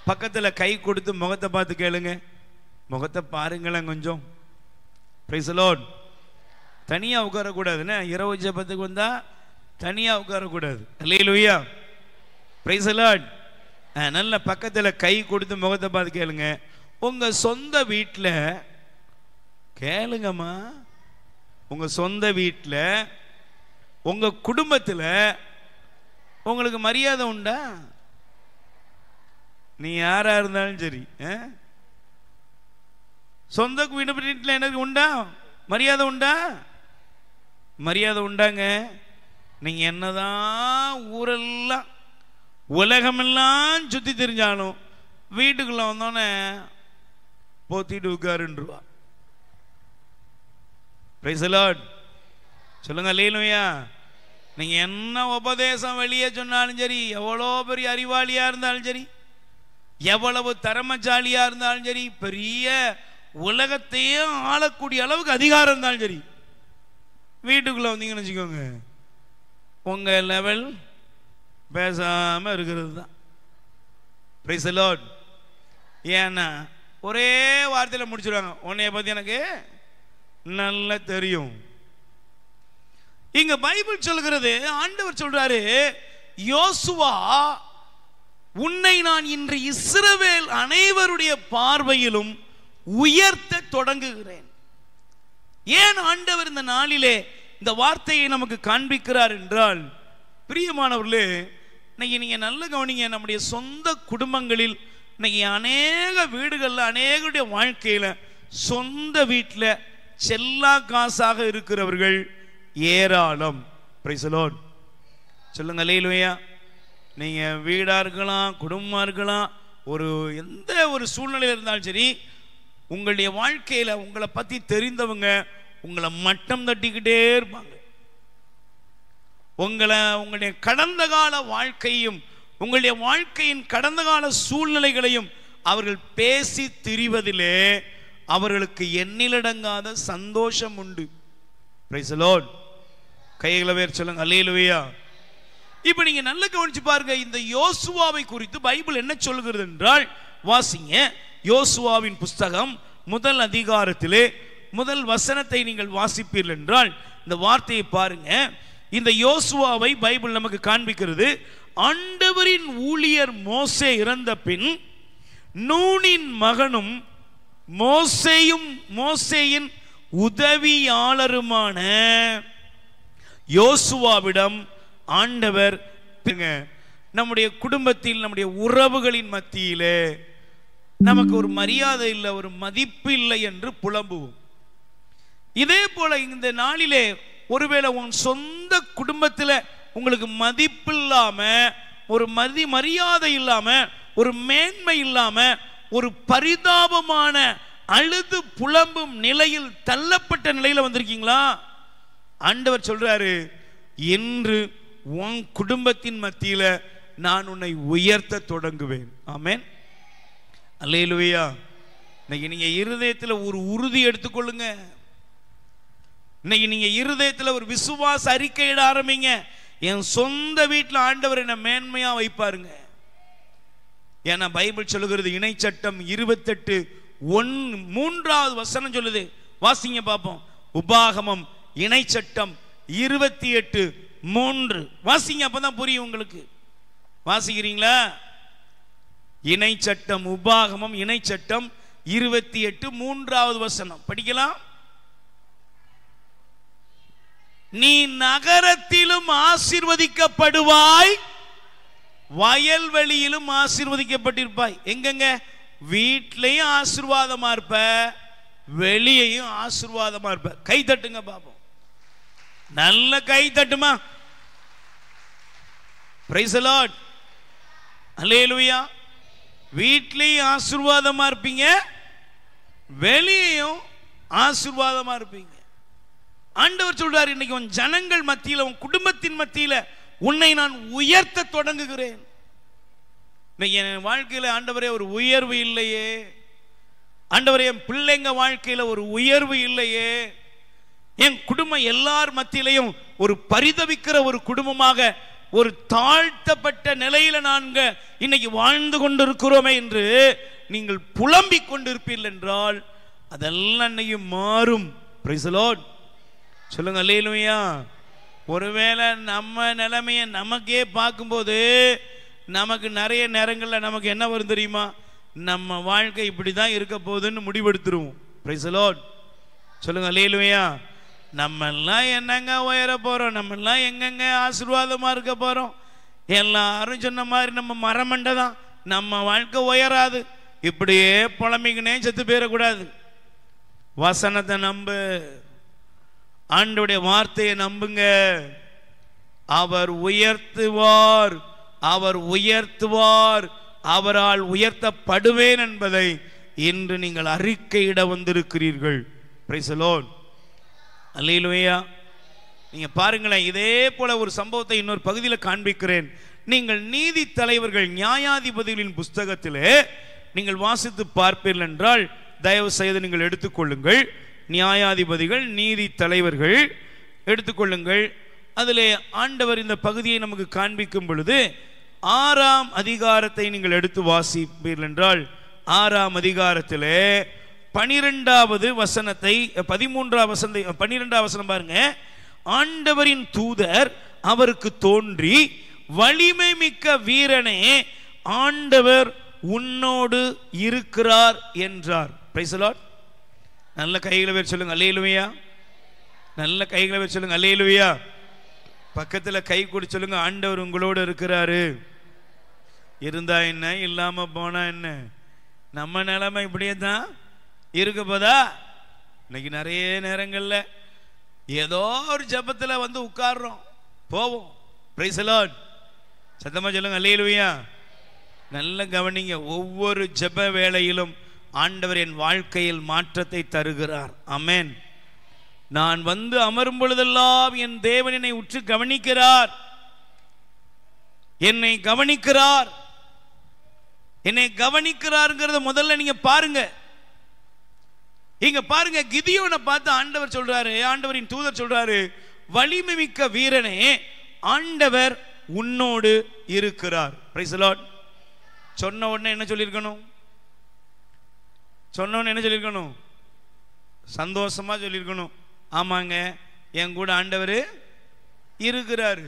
பக்கத்துல கை கொடுத்து முகத்தை பார்த்து கேளுங்க. முகத்தை பாருங்களேன் கொஞ்சம். Praise the Lord. தனியா உட்காரக்கூடாதுன்னு, இரவு ஜெபத்துக்கு வந்தா தனியா உட்காரக்கூடாது. அல்லேலூயா. Praise the Lord. நல்ல பக்கத்துல கை கொடுத்து முகத்தை பார்த்து கேளுங்க. உங்க சொந்த வீட்டில் கேளுங்கம்மா, உங்க சொந்த வீட்டில் உங்க குடும்பத்தில் உங்களுக்கு மரியாதை உண்டா? நீ யாரா இருந்தாலும் சரி, சொந்த வீட்டில் எனக்கு உண்டா? மரியாதை உண்டா? மரியாதை உண்டாங்க. நீங்க என்னதான் ஊரெல்லாம் உலகமெல்லாம் சுத்தி தெரிஞ்சாலும் வீட்டுக்குள்ள வந்தோடனே போத்திட்டு உட்காருன்றுவா. Price the Lord. சொல்லுங்க. அல்லேலூயா. நீங்க என்ன உபதேசம் வெளியே சொன்னாலும் சரி, எவ்வளோ பெரிய அறிவாளியா இருந்தாலும் சரி, எவ்வளவு திறமைசாலியா இருந்தாலும் சரி, பெரிய உலகத்தையே ஆளக்கூடிய அளவுக்கு அதிகாரம் இருந்தாலும் சரி, வீட்டுக்குள்ள வந்தீங்கன்னு வச்சுக்கோங்க, உங்க லெவல் பேசாம இருக்கிறது தான். Price the Lord. ஏன்னா ஒரே வார்த்தையில முடிச்சிருவாங்க, உன்னைய பத்தி எனக்கு நல்லா தெரியும். இங்க பைபிள் சொல்கிறது, ஆண்டவர் சொல்றாரு, யோசுவா உன்னை நான் இன்று இஸ்ரவேல் அனைவருடைய பார்வையிலும் உயர்த்த தொடங்குகிறேன். ஏன் ஆண்டவர் இந்த நாளிலே இந்த வார்த்தையை நமக்கு காண்பிக்கிறார் என்றால், பிரியமானவர்களே, இன்னைக்கு நீங்க நல்ல கவனிங்க. நம்முடைய சொந்த குடும்பங்களில் இன்னைக்கு அநேக வீடுகளில், அநேகருடைய வாழ்க்கையில சொந்த வீட்டில் செல்லா காசாக இருக்கிறவர்கள் ஏராளம். Price the Lord. சொல்லுங்க. அல்லேலூயா. நீங்க வீடா இருக்கலாம், குடும்பமா இருக்கலாம், ஒரு எந்த ஒரு சூழ்நிலையில் இருந்தாலும் சரி, உங்களுடைய வாழ்க்கையில உங்களை பத்தி தெரிந்தவங்க உங்களை மட்டம் தட்டிக்கிட்டே இருப்பாங்க. உங்களுடைய கடந்த கால வாழ்க்கையும் உங்களுடைய வாழ்க்கையின் கடந்த கால சூழ்நிலைகளையும் அவர்கள் பேசி திரிவதிலே அவர்களுக்கு எண்ணிலடங்காத சந்தோஷம் உண்டு. Price the Lord. கைகளை வேர் சொல்லுங்க. அல்லேலூயா. இப்ப நீங்க நல்ல கவனிச்சு பாருங்க, இந்த யோசுவாவை குறித்து பைபிள் என்ன சொல்கிறது என்றால், வாசிங்க யோசுவாவின் புஸ்தகம் முதல் அதிகாரத்திலே முதல் வசனத்தை நீங்கள் வாசிப்பீர்கள் என்றால் இந்த வார்த்தையை பாருங்க. இந்த யோசுவாவை பைபிள் நமக்கு காண்பிக்கிறது. ஆண்டவரின் ஊழியர் மோசே இறந்த பின் நூனின் மகனும் மோசேயின் உதவியாளருமான யோசுவாவிடம் ஆண்டவர், நம்முடைய குடும்பத்தில் நம்முடைய உறவுகளின் மத்தியிலே நமக்கு ஒரு மரியாதை இல்லை, ஒரு மதிப்பு இல்லை என்று புலம்புவோம். இதே போல இந்த நாளிலே ஒருவேளை உன் சொந்த குடும்பத்தில் உங்களுக்கு மதிப்பு இல்லாம, ஒரு மரியாதை இல்லாம, ஒரு மேன்மை இல்லாம, ஒரு பரிதாபமான அழுது புலம்பும் நிலையில் தள்ளப்பட்ட நிலையில வந்திருக்கீங்களா? ஆண்டவர் சொல்றாரு, என்று உன் குடும்பத்தின் மத்தியில நான் உன்னை உயர்த்த தொடங்குவேன். ஆமென், அல்லேலூயா. இன்னைக்கு நீங்க இருதயத்தில் ஒரு உறுதி எடுத்துக்கொள்ளுங்க. இன்னைக்கு நீங்க இருதயத்தில் ஒரு விசுவாச அறிக்கையிட ஆரம்பிங்க. என் சொந்த வீட்டில் ஆண்டவர் என்ன மேன்மையா வைப்பாருங்க. ஏன்னா பைபிள் சொல்லுகிறது, இணைச்சட்டம் 28:3 வசனம் சொல்லுது. வாசிங்க பார்ப்போம். உபாகமம் இணைச்சட்டம் 28:3 வாசிங்க, அப்பதான் புரியும் உங்களுக்கு. வாசிக்கிறீங்களா? இணைச்சட்டம், உபாகமம் இணைச்சட்டம் 28:3 வசனம் படிக்கலாம். நீ நகரத்திலும் ஆசீர்வதிக்கப்படுவாய், வயல்வெளியிலும் ஆசீர்வதிக்கப்பட்டிருப்பாய். எங்கெங்க? வீட்லையும் ஆசீர்வாதமா இருப்ப, வெளியையும் ஆசீர்வாதமா இருப்ப. கை தட்டுங்க பாப்போம், நல்ல கை தட்டுமா. பிரைஸ் தி லார்ட், அல்லேலூயா. வீட்லையும் ஆசீர்வாதமா இருப்பீங்க, வெளியையும் ஆசீர்வாதமா இருப்பீங்க. ஆண்டவர் சொல்றார், இன்னைக்கு உன் ஜனங்கள் மத்தியில, உன் குடும்பத்தின் மத்தியில உன்னை நான் உயர்த்த தொடங்குகிறேன். இன்னைக்கு என் வாழ்க்கையில ஆண்டவரே ஒரு உயர்வு இல்லையே, ஆண்டவரே என் பிள்ளைங்க வாழ்க்கையில ஒரு உயர்வு இல்லையே, என் குடும்பம் எல்லார் மத்தியிலையும் ஒரு பரிதவிக்கிற ஒரு குடும்பமாக, ஒரு தாழ்த்தப்பட்ட நிலையில நாங்கள் இன்னைக்கு வாழ்ந்து கொண்டிருக்கிறோமே என்று நீங்கள் புலம்பிக் கொண்டிருப்பீர்கள் என்றால் அதெல்லாம் இன்னைக்கு மாறும். பிரைஸ் தி லார்ட், சொல்லுங்க அல்லேலூயா. ஒருவேளை நம்ம நிலைமையை நமக்கே பார்க்கும்போது நமக்கு நிறைய நேரங்களில் நமக்கு என்ன வரும் தெரியுமா? நம்ம வாழ்க்கை இப்படி தான் இருக்க போகுதுன்னு முடிவெடுத்துருவோம். பிரைஸ் தி லார்ட், சொல்லுங்க அல்லேலூயா. நம்மெல்லாம் என்னங்க உயர போகிறோம், நம்மெல்லாம் எங்கெங்க ஆசீர்வாதமாக இருக்க போகிறோம். எல்லாரும் சொன்ன மாதிரி நம்ம மரமண்டை தான், நம்ம வாழ்க்கை உயராது. இப்படியே புலம்பிக்கினே செத்து போயிடக்கூடாது. வசனத்தை நம்பு, ஆண்டவருடைய வார்த்தையை நம்புங்க. அவர் உயர்த்துவார், அவர் உயர்த்துவார், அவரால் உயர்த்தப்படுவேன் என்பதை இன்று நீங்கள் அறிக்கையிட வந்திருக்கிறீர்கள். பிரைஸ் தி லார்ட், அல்லேலூயா. நீங்க பாருங்களேன், இதே போல ஒரு சம்பவத்தை இன்னொரு பகுதியில் காண்பிக்கிறேன். நீங்கள் நீதி தலைவர்கள் நியாயாதிபதிகளின் புஸ்தகத்திலே நீங்கள் வாசித்து பார்ப்பீர்கள் என்றால் தயவு செய்து நீங்கள் எடுத்துக்கொள்ளுங்கள். நியாயாதிபதிகள், நீதி தலைவர்கள் எடுத்துக்கொள்ளுங்கள். அதிலே ஆண்டவர் இந்த பகுதியை நமக்கு காண்பிக்கும் பொழுது 6ஆம் அதிகாரத்தை நீங்கள் எடுத்து வாசிப்பீர்கள் என்றால் 6ஆம் அதிகாரத்திலே 12வது வசனத்தை 12வது வசனம் பாருங்க. ஆண்டவரின் தூதர் அவருக்கு தோன்றி, வலிமை மிக்க வீரனே, ஆண்டவர் உன்னோடு இருக்கிறார் என்றார். Price the Lord. நல்ல கைகளை வச்சு சொல்லுங்க அல்லேலூயா. நல்ல கைகளை வச்சு சொல்லுங்க அல்லேலூயா. பக்கத்தில் கை கொடு சொல்லுங்க, ஆண்டவர் உங்களோடு இருக்கிறாரு. இருந்தா என்ன, இல்லாம போனா என்ன, நம்ம நிலைமை இப்படியே தான் இருக்க போதா? இன்னைக்கு நிறைய நேரங்கள்ல ஏதோ ஒரு ஜெபத்தில் வந்து உட்கார்றோம், போவோம். பிரைஸ் தி லார்ட், சத்தமா சொல்லுங்க அல்லேலூயா. நல்ல கவனிங்க, ஒவ்வொரு ஜெப வேளையிலும் ஆண்டவர் என் வாழ்க்கையில் மாற்றத்தை தருகிறார். ஆமென். நான் வந்து அமரும் பொழுதெல்லாம் என் தேவன் என்னை உற்று கவனிக்கிறார், என்னை கவனிக்கிறார், என்னை கவனிக்கிறார்ங்கிறத முதல்ல நீங்க பாருங்க. இங்க பாருங்க, கிதியோனை பார்த்து ஆண்டவர் சொல்றாரு, ஆண்டவரின் தூதர் சொல்றாரு, வலிமை மிக்க வீரனே, ஆண்டவர் உன்னோடு இருக்கிறார். Price the Lord. சொன்ன உடனே என்ன சொல்லியிருக்கணும்? சொன்ன உடனே என்ன சொல்லியிருக்கணும்? சந்தோஷமா சொல்லியிருக்கணும், ஆமாங்க என் கூட ஆண்டவர் இருக்கிறாரு.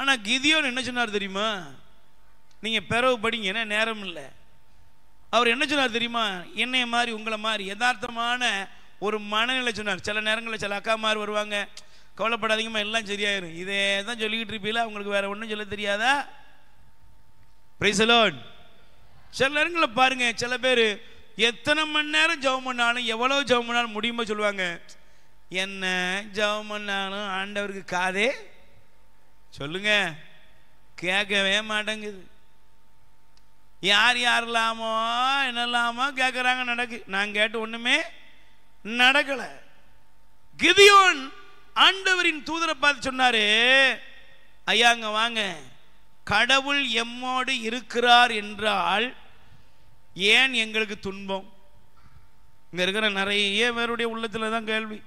ஆனா கிதியோன் என்ன சொன்னார் தெரியுமா? நீங்க பிறகு படிங்க, என்ன நேரம் இல்லை. அவர் என்ன சொன்னார் தெரியுமா? என்னைய மாதிரி உங்களை மாதிரி யதார்த்தமான ஒரு மனநிலை சொன்னார். சில நேரங்களில் சில அக்கா மாதிரி வருவாங்க, கவலைப்படாதீங்கம்மா எல்லாம் சரியாயிரும், இதே தான் சொல்லிக்கிட்டு இருப்பீங்களா, உங்களுக்கு வேற ஒன்றும் சொல்ல தெரியாதா? Price the Lord. சில நேரங்களில் பாருங்க, சில பேர் எத்தனை மணி நேரம் ஜெபம் பண்ணாலும் எவ்வளவு ஜெபம் பண்ணாலும் முடியுமோ சொல்லுவாங்க, என்ன ஜெபம் பண்ணாலும் ஆண்டவருக்கு காதே சொல்லுங்க கேட்கவே மாட்டேங்குது. யார் யாரெல்லாமோ என்னெல்லாமோ கேட்குறாங்க, நடக்கு. நான் கேட்டு ஒண்ணுமே நடக்கல. கிதியோன் ஆண்டவரின் தூதரை பார்த்து சொன்னாரு, ஐயாங்க வாங்க, கடவுள் எம்மோடு இருக்கிறார் என்றால் ஏன் எங்களுக்கு துன்பம்? இங்க இருக்கிற நிறைய பேருடைய உள்ளத்துல தான் கேள்வி.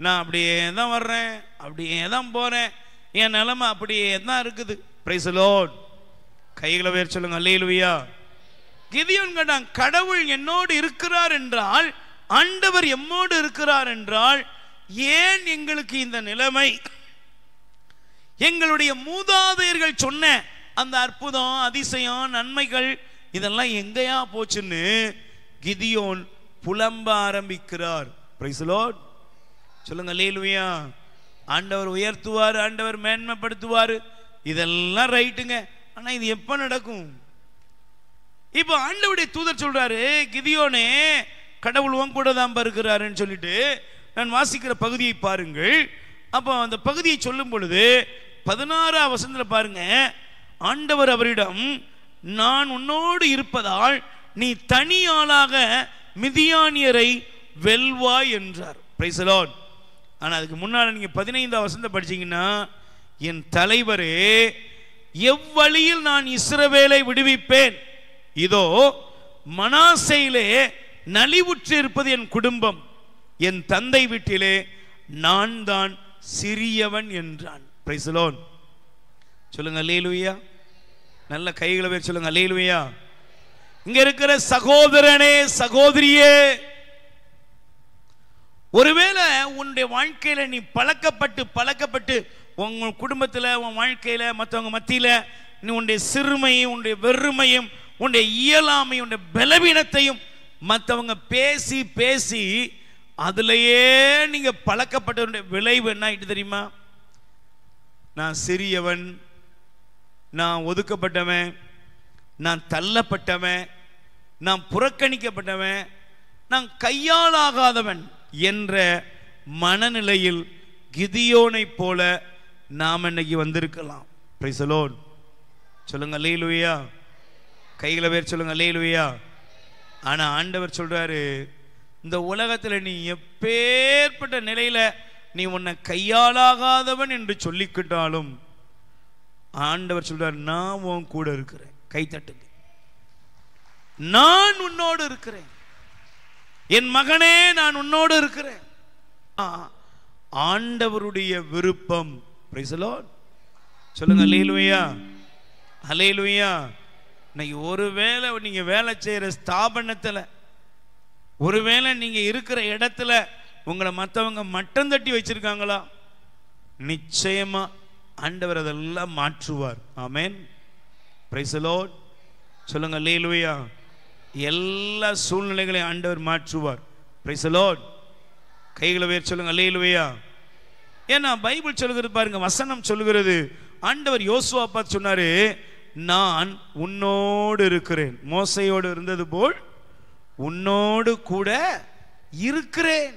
நான் அப்படியே தான் வர்றேன், அப்படியே தான் போறேன், என் நிலைமை அப்படியே தான் இருக்குது. Price the Lord. கைகளை வேர் சொல்லுங்க, அல்லேலூயா. கிதியோன் கேட்டான், கடவுள் என்னோடு இருக்கிறார் என்றால், ஆண்டவர் எம்மோடு இருக்கிறார் என்றால் ஏன் எங்களுக்கு இந்த நிலைமை? எங்களுடைய மூதாதையர்கள் சொன்ன அந்த அற்புதம், அதிசயம், நன்மைகள் இதெல்லாம் எங்கேயா போச்சுன்னு கிதியோன் புலம்ப ஆரம்பிக்கிறார். Price the Lord. சொல்லுங்க அல்லேலூயா. ஆண்டவர் உயர்த்துவார், ஆண்டவர் மேன்மைப்படுத்துவார், இதெல்லாம் ரைட்டுங்க. ஆனா இது எப்ப நடக்கும்? இப்போ ஆண்டவருடைய தூதர் சொல்றாரு, கிதியோனே கடவுள் உன் கூட தான் இருக்கிறாருன்னு சொல்லிட்டு நான் வாசிக்கிற பகுதியை பாருங்கள். அப்போ அந்த பகுதியை சொல்லும் பொழுது 16ஆம் வசனத்தில் பாருங்க, ஆண்டவர் அவரிடம், நான் உன்னோடு இருப்பதால் நீ தனி ஆளாக மிதியானியரை வெல்வாய் என்றார். Price the Lord. ஆனா அதுக்கு முன்னாடி நீங்க 15ஆம் வசனத்தை படிச்சீங்கன்னா, என் தலைவரே எவ்வழியில் நான் இஸ்ரவேலை விடுவிப்பேன்? இதோ மனாசேயிலே நலிவுற்று இருப்பது என் குடும்பம், என் தந்தை வீட்டிலே நான் தான் சிறியவன் என்றான். Price the Lord. சொல்லுங்க அல்லேலூயா. நல்ல கைகளை வேர் சொல்லுங்க அல்லேலூயா. இங்க இருக்கிற சகோதரனே, சகோதரியே, ஒருவேளை உன்னுடைய வாழ்க்கையில நீ பழக்கப்பட்டு உங்க குடும்பத்தில், உன் வாழ்க்கையில, மற்றவங்க மத்தியில நீ உன்னுடைய சிறுமையும், உன்னுடைய வெறுமையும், உன்னுடைய இயலாமையும், உன்னுடைய பலவீனத்தையும் மற்றவங்க பேசி பேசி அதுலயே நீங்க பழக்கப்பட்ட விளைவு என்ன ஆயிட்டு தெரியுமா? நான் சிறியவன், நான் ஒதுக்கப்பட்டவன், நான் தள்ளப்பட்டவன், நான் புறக்கணிக்கப்பட்டவன், நான் கையாளாகாதவன் என்ற மனநிலையில் கிதியோனை போல நாம் இன்னைக்கு வந்திருக்கலாம். Price the Lord. சொல்லுங்க அல்லேலூயா. கைகளை வேர் சொல்லுங்க அல்லேலூயா. ஆனா ஆண்டவர் சொல்றாரு, இந்த உலகத்துல நீ எப்பேற்பட்ட நிலையில நீ உன்னை கையாளாகாதவன் என்று சொல்லிக்கிட்டாலும் ஆண்டவர் சொல்றார், நான் உன் கூட இருக்கிறேன். கை தட்டுங்க. நான் உன்னோடு இருக்கிறேன். என் மகனே, நான் உன்னோடு இருக்கிறேன். ஆண்டவருடைய விருப்பம். Price the Lord. சொல்லுங்க அல்லேலூயா. அல்லேலூயா. இன்னைக்கு ஒருவேளை நீங்க வேலை செய்யற ஸ்தாபனத்துல, ஒருவேளை நீங்க இருக்கிற இடத்துல உங்களை மற்றவங்க மட்டம் தட்டி வச்சிருக்காங்களா, நிச்சயமா ஆண்டவர் அதெல்லாம் மாற்றுவார். ஆமென். Praise the Lord. சொல்லுங்க அல்லேலூயா. எல்லா சூழ்நிலைகளையும் ஆண்டவர் மாற்றுவார். Praise the Lord. கைகளை வேர் சொல்லுங்க அல்லேலூயா. ஏன்னா பைபிள் சொல்லுகிறது பாருங்க, வசனம் சொல்லுகிறது, ஆண்டவர் யோசுவா பார்த்து சொன்னாரு, நான் உன்னோடு இருக்கிறேன், மோசையோடு இருந்தது போல் உன்னோடு கூட இருக்கிறேன்.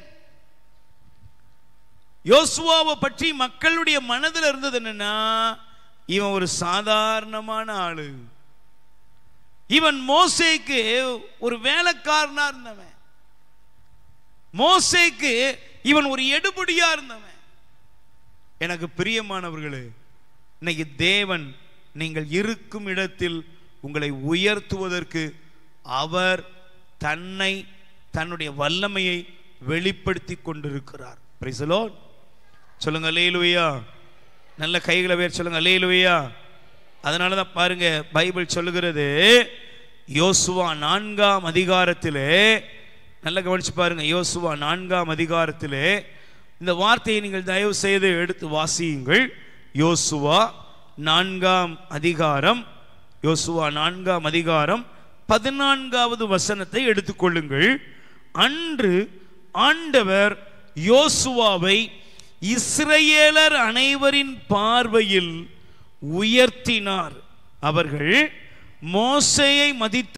யோசுவாவை பற்றி மக்களுடைய மனதில் இருந்தது என்னன்னா, இவன் ஒரு சாதாரணமான ஆளு, இவன் மோசேக்கு ஒரு வேலைக்காரனா இருந்தவன், மோசேக்கு இவன் ஒரு எடுபடியா இருந்தவன். எனக்கு பிரியமானவர்களே, இன்னைக்கு தேவன் நீங்கள் இருக்கும் இடத்தில் உங்களை உயர்த்துவதற்கு அவர் தன்னை, தன்னுடைய வல்லமையை வெளிப்படுத்தி கொண்டிருக்கிறார். Price the Lord. சொல்லுங்க அல்லேலூயா. நல்ல கைகளை வேர் சொல்லுங்க அல்லேலூயா. அதனால தான் பாருங்க பைபிள் சொல்லுகிறது யோசுவா 4ஆம் அதிகாரத்திலே, நல்ல கவனிச்சு பாருங்க, யோசுவா 4ஆம் அதிகாரத்திலே இந்த வார்த்தையை நீங்கள் தயவு செய்து எடுத்து வாசியுங்கள். யோசுவா 4ஆம் அதிகாரம், யோசுவா 4ஆம் அதிகாரம் 14வது வசனத்தை எடுத்துக்கொள்ளுங்கள். அன்று ஆண்டவர் யோசுவாவை இஸ்ரவேலர் அனைவரின் பார்வையில் உயர்த்தினார். அவர்கள் மோசேயை மதித்து